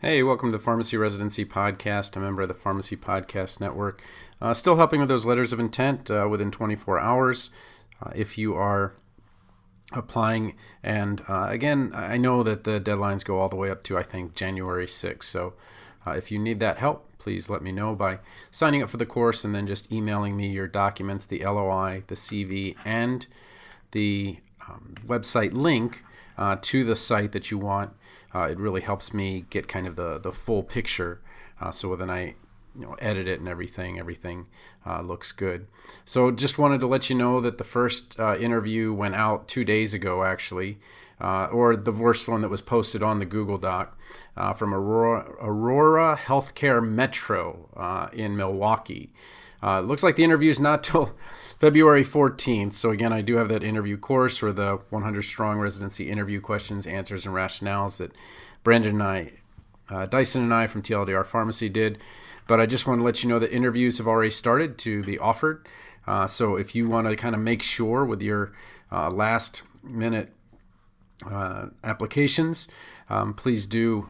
Hey, welcome to the Pharmacy Residency Podcast, a member of the Pharmacy Podcast Network. Still helping with those letters of intent within 24 hours if you are applying. And again, I know that the deadlines go all the way up to, I think, January 6th. So if you need that help, please let me know by signing up for the course and then just emailing me your documents, the LOI, the CV, and the website link to the site that you want. It really helps me get kind of the full picture. So then I edit it and everything looks good. So just wanted to let you know that the first interview went out 2 days ago, actually, or the first one that was posted on the Google Doc from Aurora Healthcare Metro in Milwaukee. Looks like the interview is not till February 14th. So again, I do have that interview course or the 100 strong residency interview questions, answers, and rationales that Brandon and Dyson and I from TLDR Pharmacy did. But I just want to let you know that interviews have already started to be offered. So if you want to kind of make sure with your last minute applications, please do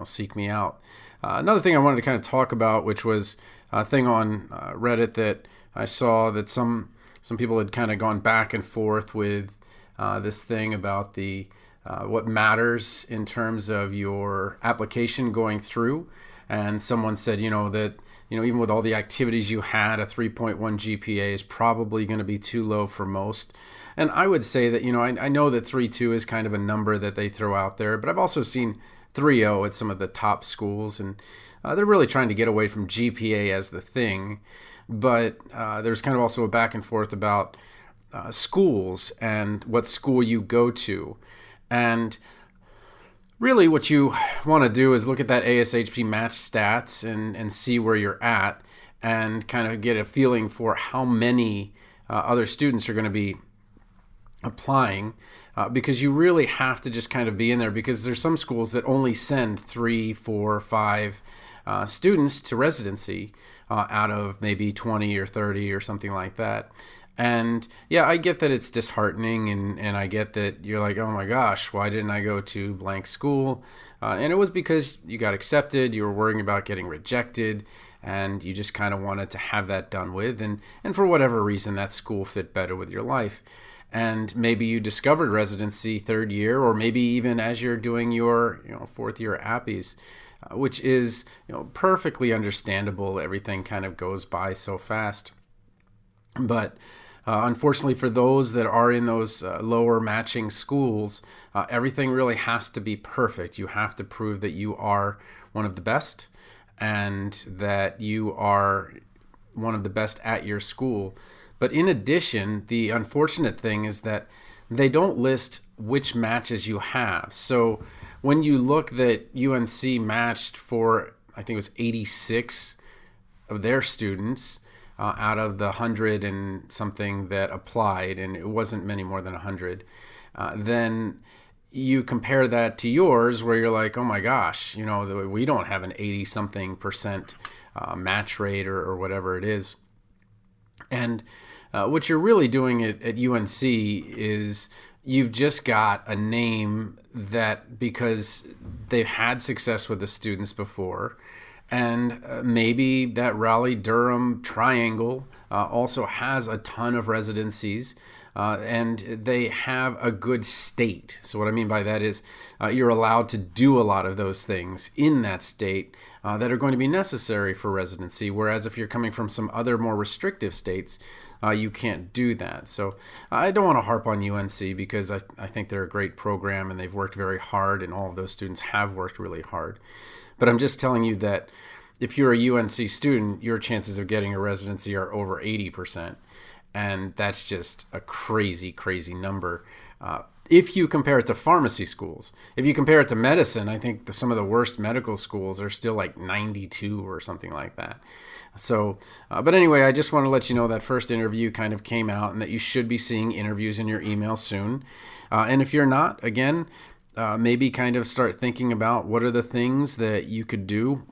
seek me out. Another thing I wanted to kind of talk about, which was a thing on Reddit that I saw that some people had kind of gone back and forth with this thing about the what matters in terms of your application going through. And someone said, that even with all the activities you had, a 3.1 GPA is probably going to be too low for most. And I would say that, I know that 3.2 is kind of a number that they throw out there, but I've also seen 3.0 at some of the top schools, and they're really trying to get away from GPA as the thing. But there's kind of also a back and forth about schools and what school you go to. And really what you want to do is look at that ASHP match stats and see where you're at and kind of get a feeling for how many other students are going to be applying, because you really have to just kind of be in there, because there's some schools that only send 3, 4, 5 students to residency out of maybe 20 or 30 or something like that. And yeah, I get that it's disheartening, and I get that you're like, oh my gosh, why didn't I go to blank school? And it was because you got accepted, you were worrying about getting rejected, and you just kind of wanted to have that done with. And for whatever reason, that school fit better with your life. And maybe you discovered residency third year, or maybe even as you're doing your fourth year APPEs, which is perfectly understandable. Everything kind of goes by so fast. But unfortunately for those that are in those lower matching schools, everything really has to be perfect. You have to prove that you are one of the best and that you are one of the best at your school. But in addition, the unfortunate thing is that they don't list which matches you have. So when you look that UNC matched for, I think it was 86 of their students out of the 100 and something that applied, and it wasn't many more than 100, then you compare that to yours where you're like, oh my gosh, we don't have an 80-something% match rate or whatever it is. And what you're really doing at UNC is you've just got a name that, because they've had success with the students before, and maybe that Raleigh-Durham triangle also has a ton of residencies, and they have a good state. So what I mean by that is you're allowed to do a lot of those things in that state that are going to be necessary for residency, whereas if you're coming from some other more restrictive states, you can't do that. So I don't want to harp on UNC, because I think they're a great program and they've worked very hard, and all of those students have worked really hard. But I'm just telling you that if you're a UNC student, your chances of getting a residency are over 80%. And that's just a crazy, crazy number. If you compare it to pharmacy schools, if you compare it to medicine, I think some of the worst medical schools are still like 92 or something like that. So, but anyway, I just want to let you know that first interview kind of came out, and that you should be seeing interviews in your email soon. And if you're not, again, maybe kind of start thinking about what are the things that you could do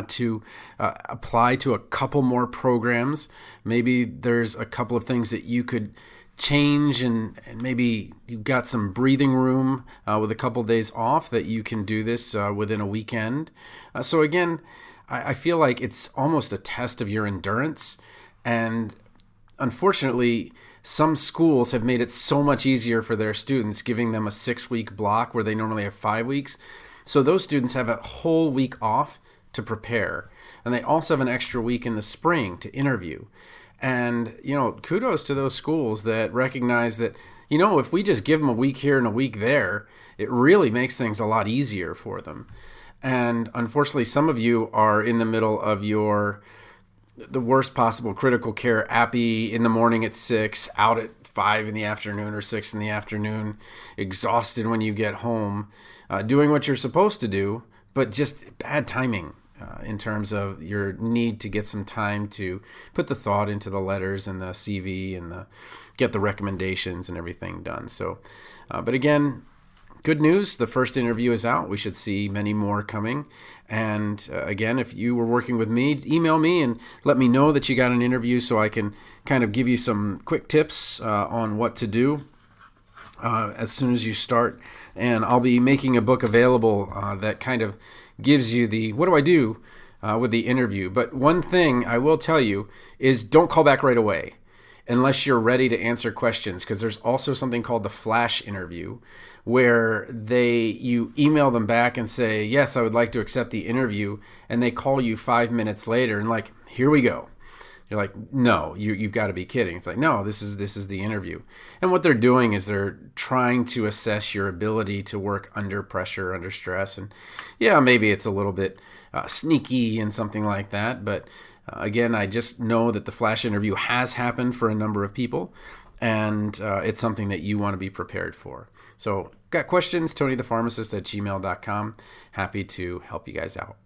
to apply to a couple more programs. Maybe there's a couple of things that you could change and maybe you've got some breathing room with a couple days off that you can do this within a weekend. So again, I feel like it's almost a test of your endurance. And unfortunately, some schools have made it so much easier for their students, giving them a 6-week block where they normally have 5 weeks. So those students have a whole week off to prepare. And they also have an extra week in the spring to interview. And, kudos to those schools that recognize that, if we just give them a week here and a week there, it really makes things a lot easier for them. And unfortunately, some of you are in the middle of the worst possible critical care appy in the morning at 6, out at 5 in the afternoon or 6 in the afternoon, exhausted when you get home, doing what you're supposed to do, but just bad timing. In terms of your need to get some time to put the thought into the letters and the CV and get the recommendations and everything done. So, but again, good news. The first interview is out. We should see many more coming. And again, if you were working with me, email me and let me know that you got an interview so I can kind of give you some quick tips on what to do as soon as you start. And I'll be making a book available that kind of gives you the what do I do with the interview. But one thing I will tell you is don't call back right away unless you're ready to answer questions, because there's also something called the flash interview where you email them back and say, yes, I would like to accept the interview, and they call you 5 minutes later and like, here we go. You're like, no, you've got to be kidding. It's like, no, this is the interview. And what they're doing is they're trying to assess your ability to work under pressure, under stress. And yeah, maybe it's a little bit sneaky and something like that. But again, I just know that the flash interview has happened for a number of people. And it's something that you want to be prepared for. So got questions, TonyThePharmacist@gmail.com. Happy to help you guys out.